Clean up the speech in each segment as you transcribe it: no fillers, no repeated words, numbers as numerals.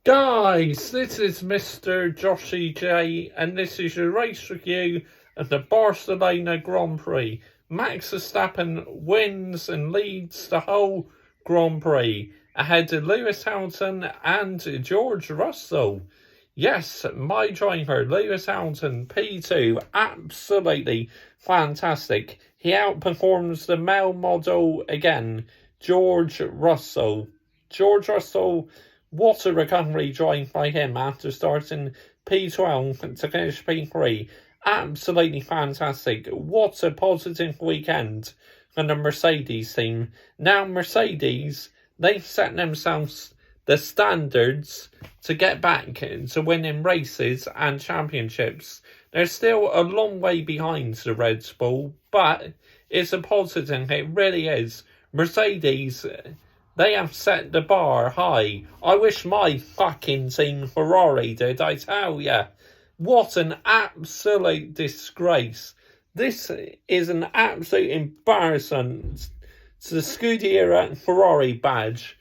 Guys, this is Mr. Joshy J, and this is your race review of the Barcelona Grand Prix. Max Verstappen wins and leads the whole Grand Prix ahead of Lewis Hamilton and George Russell. Yes, my driver, Lewis Hamilton, P2, absolutely fantastic. He outperforms the male model again, George Russell. George Russell, what a recovery drive by him after starting P12 to finish P3. Absolutely fantastic. What a positive weekend for the Mercedes team. Now Mercedes, they've set themselves the standards to get back to winning races and championships. They're still a long way behind the Red Bull, but it's a positive, it really is. Mercedes, they have set the bar high. I wish my fucking team Ferrari did, I tell ya. What an absolute disgrace. This is an absolute embarrassment to the Scuderia Ferrari badge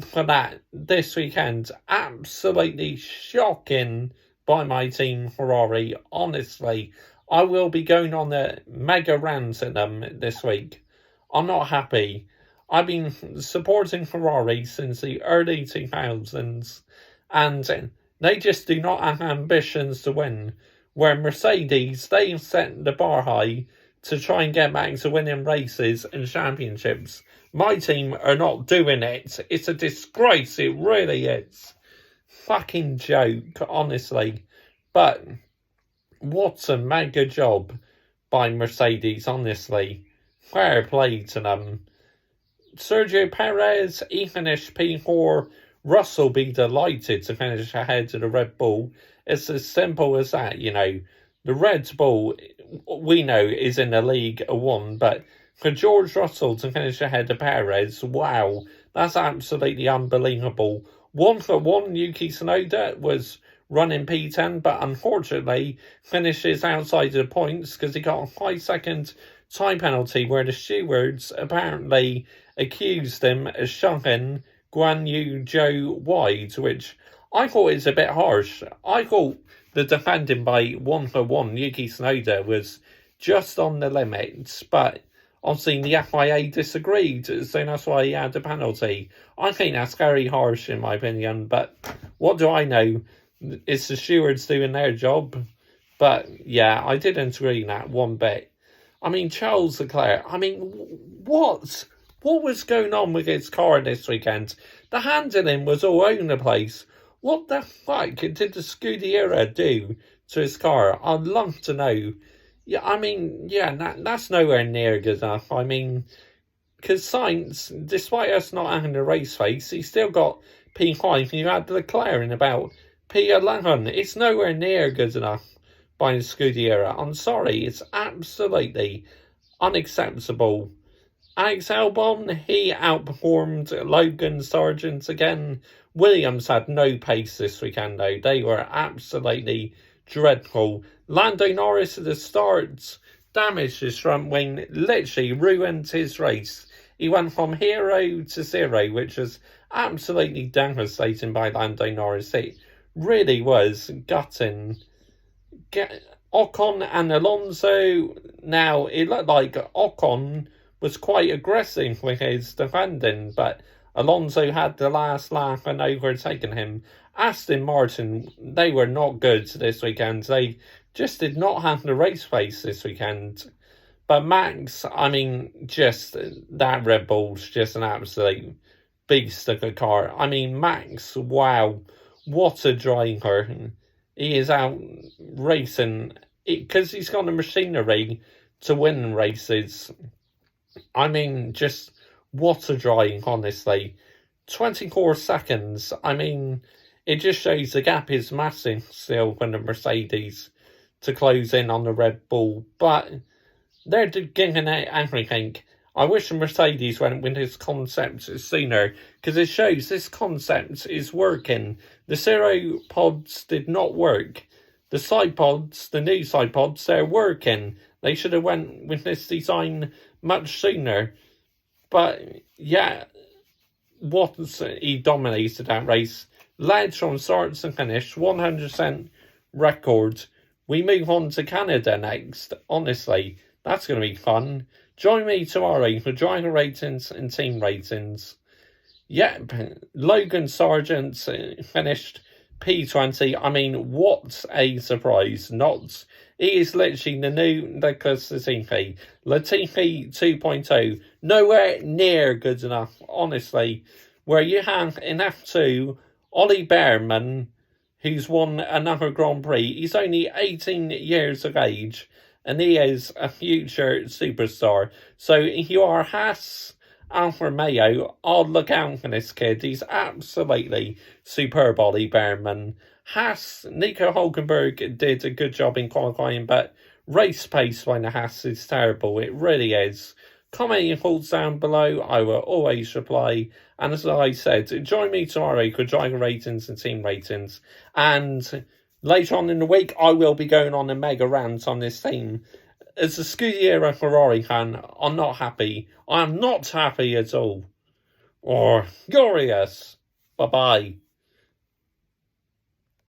for that this weekend. Absolutely shocking by my team Ferrari. Honestly, I will be going on a mega rant at them this week. I'm not happy. I've been supporting Ferrari since the early 2000s, and they just do not have ambitions to win. Where Mercedes, they've set the bar high to try and get back to winning races and championships. My team are not doing it. It's a disgrace, it really is. Fucking joke, honestly. But what a mega job by Mercedes, honestly. Fair play to them. Sergio Perez, he finished P4. Russell be delighted to finish ahead of the Red Bull. It's as simple as that, you know. The Red Bull, we know, is in the League of One, but for George Russell to finish ahead of Perez, wow, that's absolutely unbelievable. 1-for-1, Yuki Tsunoda was running P10, but unfortunately finishes outside of the points because he got a 5-second time penalty where the stewards apparently accused him of shoving Guan Yu Zhou wide, which I thought is a bit harsh. I thought the defending by 1-for-1 Yuki Tsunoda was just on the limits, but obviously the FIA disagreed, so that's why he had the penalty. I think that's very harsh in my opinion, but what do I know? It's the stewards doing their job. But yeah, I didn't agree with that one bit. I mean, Charles Leclerc, I mean, what? What was going on with his car this weekend? The handling was all over the place. What the fuck did the Scuderia do to his car? I'd love to know. Yeah, I mean, yeah, that's nowhere near good enough. I mean, because Sainz, despite us not having a race face, he still got P5. You had Leclerc in about P11. It's nowhere near good enough by the Scuderia. I'm sorry, it's absolutely unacceptable. Alex Albon, he outperformed Logan Sargent again. Williams had no pace this weekend though. They were absolutely dreadful. Lando Norris at the start damaged his front wing, literally ruined his race. He went from hero to zero, which was absolutely devastating by Lando Norris. It really was gutting. Ocon and Alonso, now it looked like Ocon was quite aggressive with his defending, but Alonso had the last laugh and overtaken him. Aston Martin, they were not good this weekend. They just did not have the race pace this weekend. But Max, I mean, just that Red Bull's just an absolute beast of a car. I mean, Max, wow, what a driver. He is out racing because he's got the machinery to win races. I mean, just what a drive, honestly. 24 seconds. I mean, it just shows the gap is massive still for the Mercedes to close in on the Red Bull. But they're giving it everything. I wish the Mercedes went with this concept sooner, because it shows this concept is working. The zero pods did not work. The side pods, the new side pods, they're working. They should have went with this design much sooner. But yeah, he dominated that race. Led from start to finish, 100% record. We move on to Canada next. Honestly, that's going to be fun. Join me tomorrow for driver ratings and team ratings. Yep, Logan Sargent finished P20. I mean, what a surprise. He is literally the new Nicholas Latifi. Latifi 2.0. Nowhere near good enough, honestly. Where you have in F2, Ollie Behrman, who's won another Grand Prix. He's only 18 years of age, and he is a future superstar. So you are Haas, Alfa Romeo. Oh, look out for this kid. He's absolutely superb, Ollie Behrman. Haas, Nico Hulkenberg did a good job in qualifying, but race pace by the Haas is terrible. It really is. Comment your thoughts down below. I will always reply. And as I said, join me tomorrow for driver ratings and team ratings. And later on in the week, I will be going on a mega rant on this team. As a Scuderia Ferrari fan, I'm not happy. I'm not happy at all. Or furious. Bye-bye.